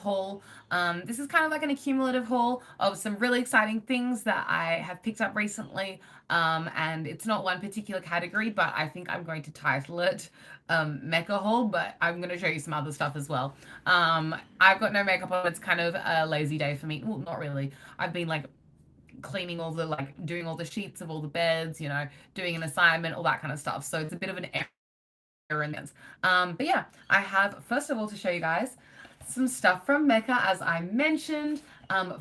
haul. This is kind of like an accumulative haul of some really exciting things that I have picked up recently. And it's not one particular category, but I think I'm going to title it Mecca haul, but I'm going to show you some other stuff as well. I've got no makeup on. It's kind of a lazy day for me. Well, not really. I've been like cleaning all the like doing all the sheets of all the beds, doing an assignment, all that kind of stuff. So it's a bit of an error in this. But yeah, I have first of all to show you guys some stuff from Mecca, as I mentioned.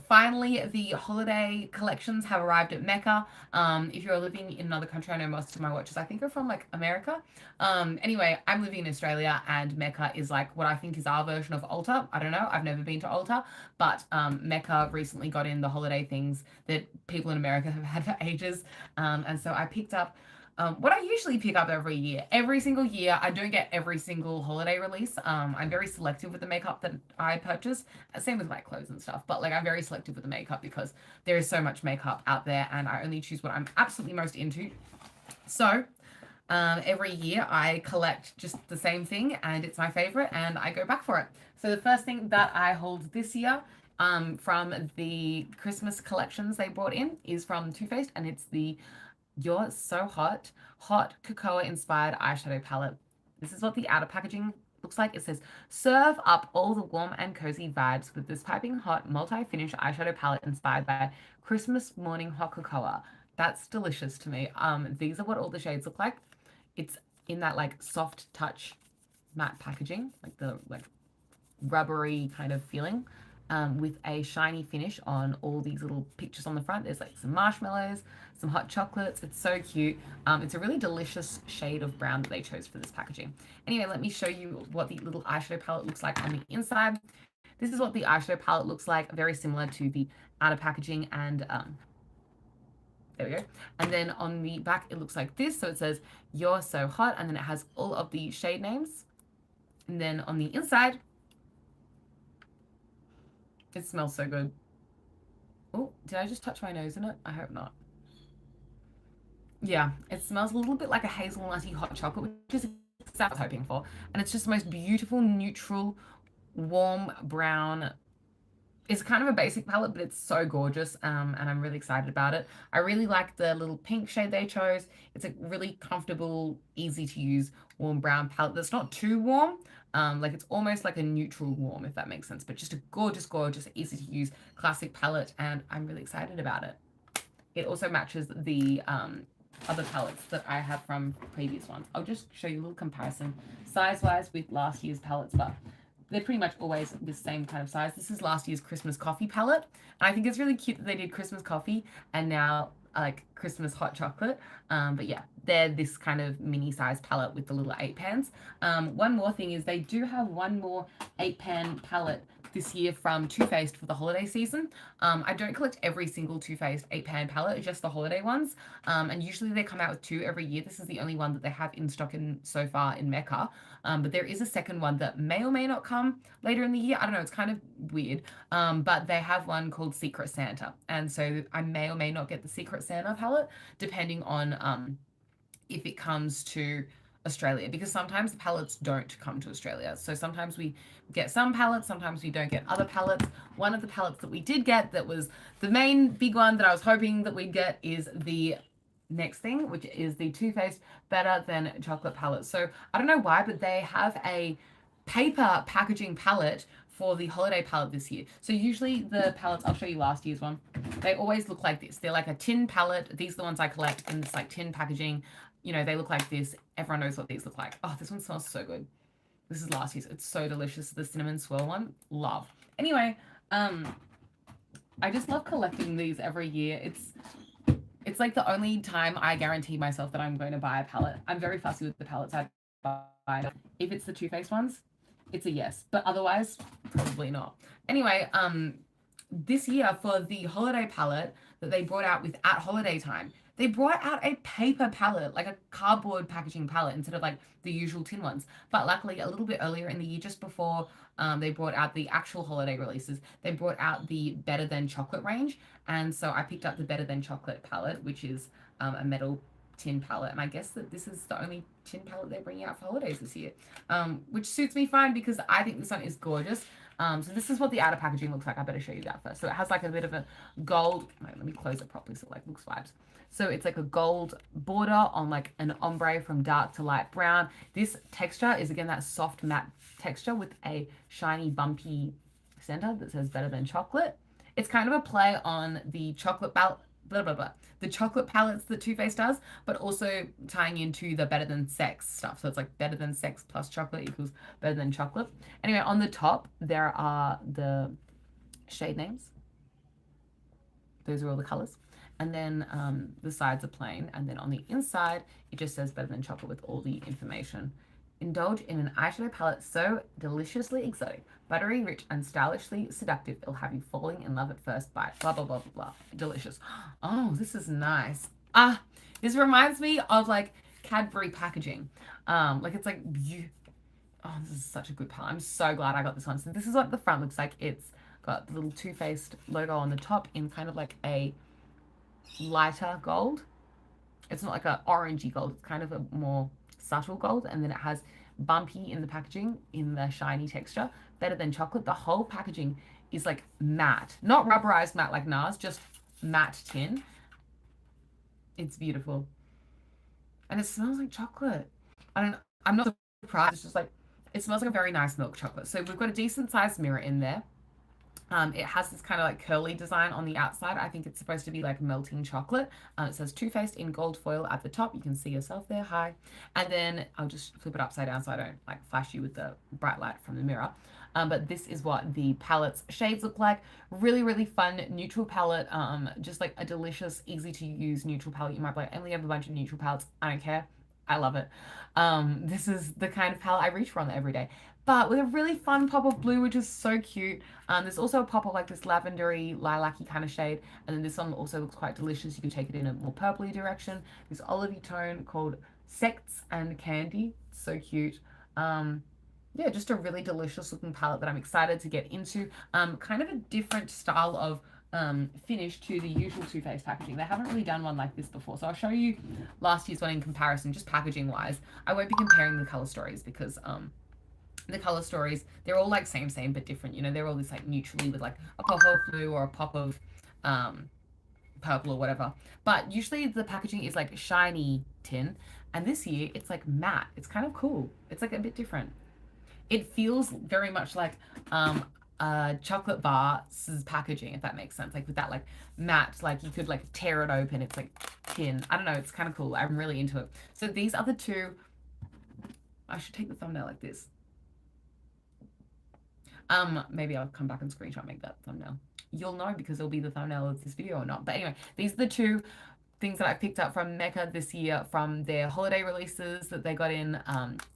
Finally, the holiday collections have arrived at Mecca. If you're living in another country, I know most of my watches, I think, are from like America. Anyway, I'm living in Australia, and Mecca is like what I think is our version of Ulta. I don't know. I've never been to Ulta, but Mecca recently got in the holiday things that people in America have had for ages. And so I picked up what I usually pick up every year. Every single year, I don't get every single holiday release. I'm very selective with the makeup that I purchase. Same with my clothes and stuff. But like, I'm very selective with the makeup because there is so much makeup out there, and I only choose what I'm absolutely most into. So every year, I collect just the same thing, and it's my favorite, and I go back for it. So the first thing that I hold this year. From the Christmas collections they brought in is from Too Faced, and it's the You're So hot cocoa inspired eyeshadow palette. This is what the outer packaging looks like. It says, serve up all the warm and cozy vibes with this piping hot multi-finish eyeshadow palette inspired by Christmas morning hot cocoa. That's delicious to me. These are what all the shades look like. It's in that like soft touch matte packaging, like the like rubbery kind of feeling. With a shiny finish on all these little pictures on the front. There's like some marshmallows, some hot chocolates. It's so cute. It's a really delicious shade of brown that they chose for this packaging. Anyway, let me show you what the little eyeshadow palette looks like on the inside. This is what the eyeshadow palette looks like, very similar to the outer packaging, and there we go. And then on the back, it looks like this. So it says, You're So Hot, and then it has all of the shade names. And then on the inside, it smells so good. Oh, did I just touch my nose in it? I hope not. Yeah, it smells a little bit like a hazelnutty hot chocolate, which is exactly what I was hoping for. And it's just the most beautiful, neutral, warm brown. It's kind of a basic palette, but it's so gorgeous, and I'm really excited about it. I really like the little pink shade they chose. It's a really comfortable, easy to use warm brown palette that's not too warm. Like it's almost like a neutral warm, if that makes sense, but just a gorgeous, gorgeous, easy to use classic palette, and I'm really excited about it. It also matches the other palettes that I have from previous ones. I'll just show you a little comparison size-wise with last year's palettes, but they're pretty much always the same kind of size. This is last year's Christmas coffee palette. And I think it's really cute that they did Christmas coffee and now like Christmas hot chocolate. But yeah, they're this kind of mini size palette with the little 8 pans. One more thing is they do have one more 8 pan palette this year from Too Faced for the holiday season. I don't collect every single Too Faced 8 pan palette, just the holiday ones. And usually they come out with 2 every year. This is the only one that they have in stock in so far in Mecca. But there is a second one that may or may not come later in the year. I don't know. It's kind of weird. But they have one called Secret Santa. And so I may or may not get the Secret Santa palette, depending on if it comes to Australia, because sometimes the palettes don't come to Australia. So sometimes we get some palettes, sometimes we don't get other palettes. One of the palettes that we did get that was the main big one that I was hoping that we'd get is the next thing, which is the Too Faced Better Than Chocolate palette. So I don't know why, but they have a paper packaging palette for the holiday palette this year. So usually the palettes, I'll show you last year's one, they always look like this. They're like a tin palette. These are the ones I collect, and it's like tin packaging. They look like this. Everyone knows what these look like. Oh, this one smells so good. This is last year's. It's so delicious. The cinnamon swirl one. Love. Anyway, I just love collecting these every year. It's like the only time I guarantee myself that I'm going to buy a palette. I'm very fussy with the palettes I buy. If it's the Too Faced ones, it's a yes. But otherwise, probably not. Anyway, this year for the holiday palette that they brought out with at holiday time, they brought out a paper palette, like a cardboard packaging palette, instead of like the usual tin ones. But luckily, a little bit earlier in the year, just before they brought out the actual holiday releases, they brought out the Better Than Chocolate range. And so I picked up the Better Than Chocolate palette, which is a metal tin palette. And I guess that this is the only tin palette they're bringing out for holidays this year, which suits me fine because I think this one is gorgeous. So this is what the outer packaging looks like. I better show you that first. So it has like a bit of a gold. Wait, let me close it properly so it like looks vibes. So it's like a gold border on like an ombre from dark to light brown. This texture is again that soft matte texture with a shiny bumpy center that says better than chocolate. It's kind of a play on the chocolate blah blah blah, the chocolate palettes that Too Faced does, but also tying into the better than sex stuff. So it's like better than sex plus chocolate equals better than chocolate. Anyway, on the top there are the shade names. Those are all the colors. And then the sides are plain. And then on the inside, it just says better than chocolate with all the information. Indulge in an eyeshadow palette so deliciously exotic, buttery rich, and stylishly seductive. It'll have you falling in love at first bite. Blah, blah, blah, blah, blah. Delicious. Oh, this is nice. This reminds me of like Cadbury packaging. Like it's like, oh, this is such a good palette. I'm so glad I got this one. So this is what the front looks like. It's got the little Too Faced logo on the top in kind of like a lighter gold. It's not like a orangey gold. It's kind of a more subtle gold. And then it has bumpy in the packaging in the shiny texture. Better than chocolate. The whole packaging is like matte. Not rubberized matte like NARS, just matte tin. It's beautiful. And it smells like chocolate. I'm not surprised. It's just like, it smells like a very nice milk chocolate. So we've got a decent sized mirror in there. It has this kind of like curly design on the outside. I think it's supposed to be like melting chocolate. It says Too Faced in gold foil at the top. You can see yourself there. Hi. And then I'll just flip it upside down so I don't like flash you with the bright light from the mirror. But this is what the palette's shades look like. Really, really fun neutral palette. Just like a delicious, easy to use neutral palette. You might be like, Emily, I have a bunch of neutral palettes. I don't care. I love it. This is the kind of palette I reach for on every day. But with a really fun pop of blue, which is so cute. There's also a pop of like this lavendery, lilac-y kind of shade. And then this one also looks quite delicious. You can take it in a more purpley direction. This olivey tone called Sects and Candy. So cute. Yeah, just a really delicious looking palette that I'm excited to get into. Kind of a different style of finish to the usual Too Faced packaging. They haven't really done one like this before. So I'll show you last year's one in comparison, just packaging wise. I won't be comparing the color stories because the color stories, they're all like same but different, you know. They're all this like neutrally with like a pop of blue or a pop of purple or whatever, but usually the packaging is like shiny tin, and this year it's like matte. It's kind of cool. It's like a bit different. It feels very much like a chocolate bar's packaging, if that makes sense, like with that like matte, like you could like tear it open. It's like tin. I don't know, it's kind of cool. I'm really into it. So these are the two. I should take the thumbnail like this. Maybe I'll come back and screenshot, make that thumbnail. You'll know because it'll be the thumbnail of this video or not. But anyway, these are the two things that I picked up from Mecca this year from their holiday releases that they got in.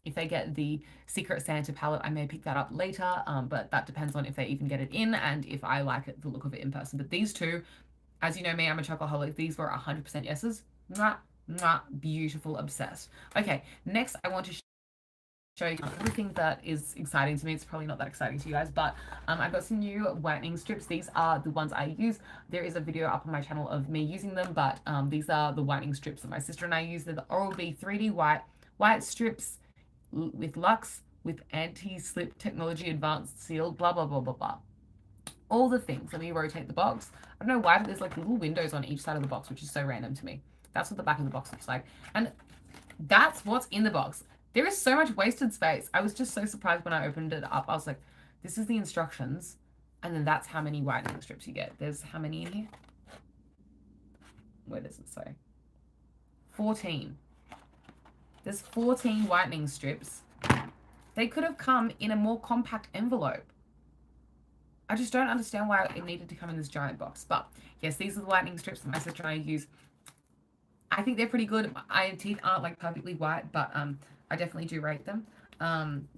If they get the Secret Santa palette, I may pick that up later, but that depends on if they even get it in and if I like it, the look of it in person. But these two, as you know me, I'm a chocoholic. These were 100% yeses. Mwah, mwah, beautiful, obsessed. Okay, next I want to show you everything that is exciting to me. It's probably not that exciting to you guys, but I got some new whitening strips. These are the ones I use. There is a video up on my channel of me using them, but these are the whitening strips that my sister and I use. They're the Oral-B 3D white strips with Luxe with anti-slip technology, advanced seal, blah blah blah blah blah. All the things. Let me rotate the box. I don't know why, but there's like little windows on each side of the box, which is so random to me. That's what the back of the box looks like, and that's what's in the box. There is so much wasted space. I was just so surprised when I opened it up. I was like, this is the instructions. And then that's how many whitening strips you get. There's how many in here? Where does it say? 14. There's 14 whitening strips. They could have come in a more compact envelope. I just don't understand why it needed to come in this giant box. But yes, these are the whitening strips that my sister and I use. I think they're pretty good. My teeth aren't like perfectly white, but I definitely do rate them.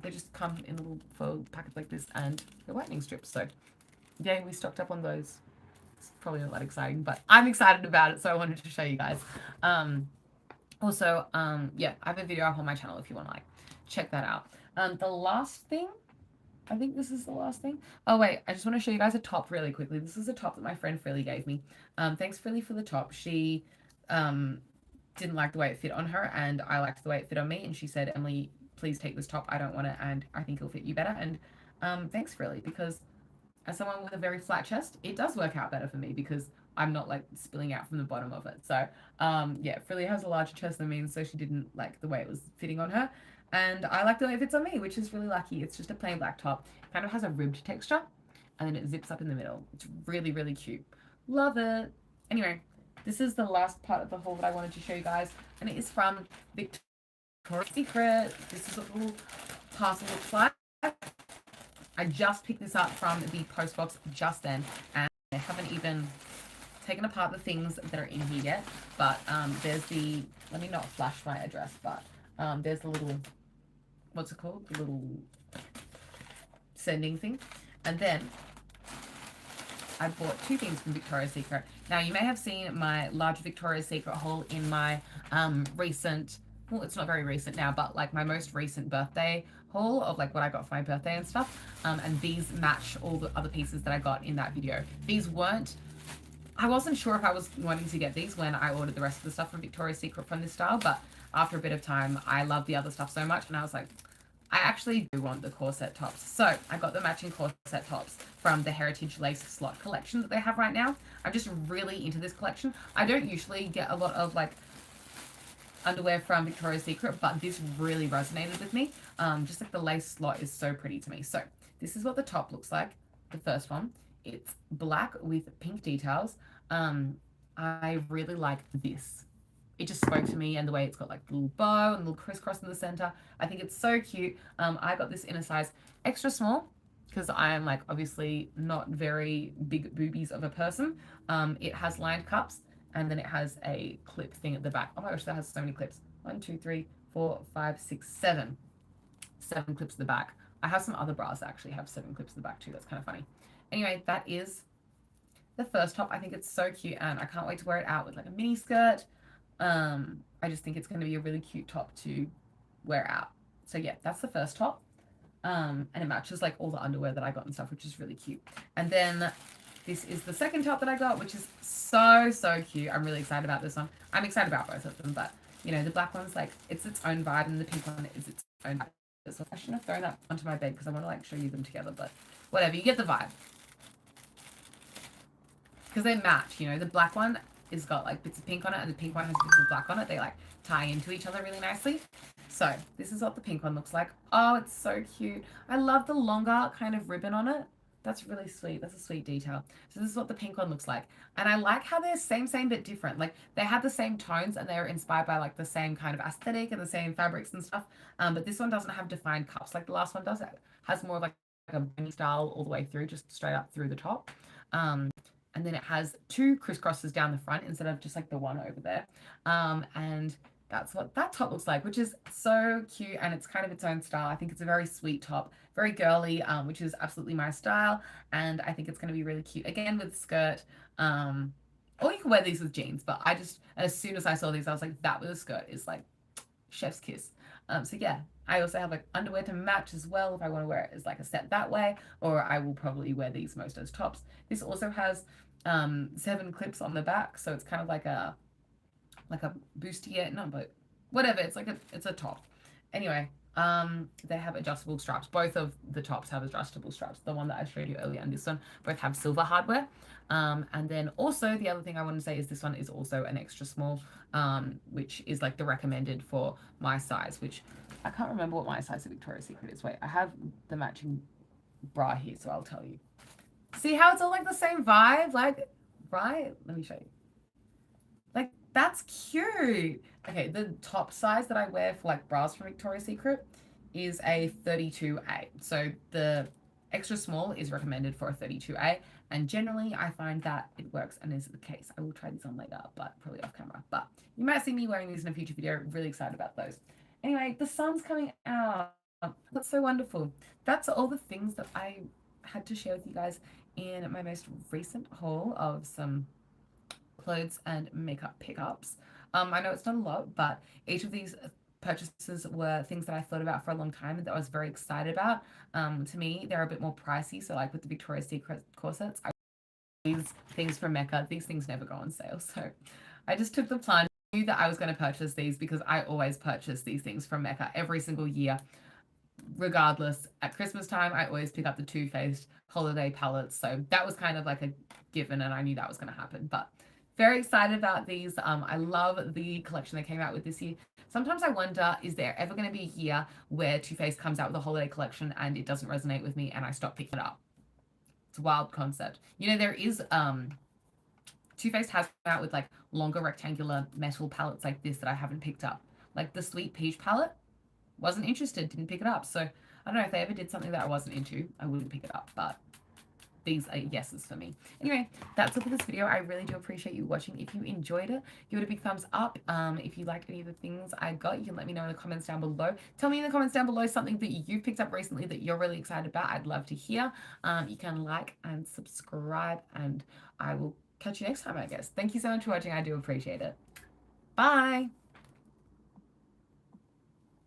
They just come in a little foil package like this, and they're whitening strips. So yeah, we stocked up on those. It's probably not that exciting, but I'm excited about it, so I wanted to show you guys. Also, yeah, I have a video up on my channel if you want to like check that out. The last thing, I think this is the last thing. Oh wait, I just want to show you guys a top really quickly. This is a top that my friend Frilly gave me. Thanks Frilly for the top. She didn't like the way it fit on her, and I liked the way it fit on me, and she said, Emily, please take this top. I don't want it, and I think it'll fit you better. And Thanks, really, because as someone with a very flat chest, it does work out better for me because I'm not like spilling out from the bottom of it. So, yeah, Frilly has a larger chest than me, so she didn't like the way it was fitting on her. And I like the way it fits on me, which is really lucky. It's just a plain black top. It kind of has a ribbed texture, and then it zips up in the middle. It's really, really cute. Love it. Anyway, this is the last part of the haul that I wanted to show you guys, and it is from Victoria's Secret. This is what the little parcel looks like. I just picked this up from the post box just then, and I haven't even taken apart the things that are in here yet. But there's the, let me not flash my address, but there's the little, what's it called? The little sending thing. And then I bought two things from Victoria's Secret. Now, you may have seen my large Victoria's Secret haul in my recent, well, it's not very recent now, but like my most recent birthday haul of like what I got for my birthday and stuff. And these match all the other pieces that I got in that video. These weren't, I wasn't sure if I was wanting to get these when I ordered the rest of the stuff from Victoria's Secret from this style, but after a bit of time, I love the other stuff so much, and I was like, I actually do want the corset tops. So I got the matching corset tops from the Heritage Lace Slot collection that they have right now. I'm just really into this collection. I don't usually get a lot of like underwear from Victoria's Secret, but this really resonated with me. Just like the lace slot is so pretty to me. So this is what the top looks like. The first one, it's black with pink details. I really like this. It just spoke to me, and the way it's got like the little bow and the little crisscross in the center. I think it's so cute. I got this in a size extra small because I am like obviously not very big boobies of a person. It has lined cups, and then it has a clip thing at the back. Oh my gosh, that has so many clips. 1, 2, 3, 4, 5, 6, 7. 7 clips at the back. I have some other bras that actually have 7 clips at the back too. That's kind of funny. Anyway, that is the first top. I think it's so cute, and I can't wait to wear it out with like a mini skirt. I just think it's going to be a really cute top to wear out. So yeah, that's the first top. And it matches like all the underwear that I got and stuff, which is really cute. And then this is the second top that I got, which is so, so cute. I'm really excited about this one. I'm excited about both of them, but you know, the black one's like, it's its own vibe, and the pink one is its own vibe. So I shouldn't have thrown that onto my bed because I want to like show you them together, but whatever, you get the vibe. Because they match, you know, the black one is got like bits of pink on it, and the pink one has bits of black on it. They like tie into each other really nicely. So this is what the pink one looks like. Oh, it's so cute. I love the longer kind of ribbon on it. That's really sweet. That's a sweet detail. So this is what the pink one looks like. And I like how they're same but different. Like they have the same tones, and they're inspired by like the same kind of aesthetic and the same fabrics and stuff. But this one doesn't have defined cups like the last one does. It has more of like a bunny style all the way through, just straight up through the top. And then it has 2 crisscrosses down the front instead of just like the one over there. And that's what that top looks like, which is so cute, and it's kind of its own style. I think it's a very sweet top, very girly, which is absolutely my style, and I think it's going to be really cute. Again, with skirt, or you can wear these with jeans, but I just, as soon as I saw these, I was like, that with a skirt is like chef's kiss. So yeah, I also have like underwear to match as well if I want to wear it as like a set that way, or I will probably wear these most as tops. This also has 7 clips on the back, so it's kind of like a bustier, no, but whatever, it's like it's a top. Anyway, they have adjustable straps. Both of the tops have adjustable straps. The one that I showed you earlier and this one both have silver hardware. And then also the other thing I want to say is this one is also an extra small, which is like the recommended for my size, which I can't remember what my size of Victoria's Secret is. Wait, I have the matching bra here, so I'll tell you. See how it's all like the same vibe? Like, right? Let me show you. Like, that's cute. Okay, the top size that I wear for like bras from Victoria's Secret is a 32A. So the extra small is recommended for a 32A. And generally, I find that it works and is the case. I will try these on later, but probably off camera. But you might see me wearing these in a future video. Really excited about those. Anyway, the sun's coming out. That's so wonderful. That's all the things that I had to share with you guys in my most recent haul of some clothes and makeup pickups. I know it's not a lot, but each of these purchases were things that I thought about for a long time and that I was very excited about. To me, they're a bit more pricey. So like with the Victoria's Secret corsets, these things from Mecca, these things never go on sale. So I just took the plunge. I knew that I was going to purchase these because I always purchase these things from Mecca every single year. regardless, at Christmas time, I always pick up the Too Faced holiday palettes. So that was kind of like a given, and I knew that was going to happen. But very excited about these. I love the collection they came out with this year. Sometimes I wonder, is there ever going to be a year where Too Faced comes out with a holiday collection and it doesn't resonate with me and I stop picking it up? It's a wild concept. You know, there is Too Faced has come out with like longer rectangular metal palettes like this that I haven't picked up. Like the Sweet Peach palette, wasn't interested, didn't pick it up. So I don't know if they ever did something that I wasn't into, I wouldn't pick it up. But these are yeses for me. Anyway, that's it for this video. I really do appreciate you watching. If you enjoyed it, give it a big thumbs up. If you like any of the things I got, you can let me know in the comments down below. Tell me in the comments down below something that you've picked up recently that you're really excited about. I'd love to hear. You can like and subscribe, and I will catch you next time, I guess. Thank you so much for watching. I do appreciate it. Bye.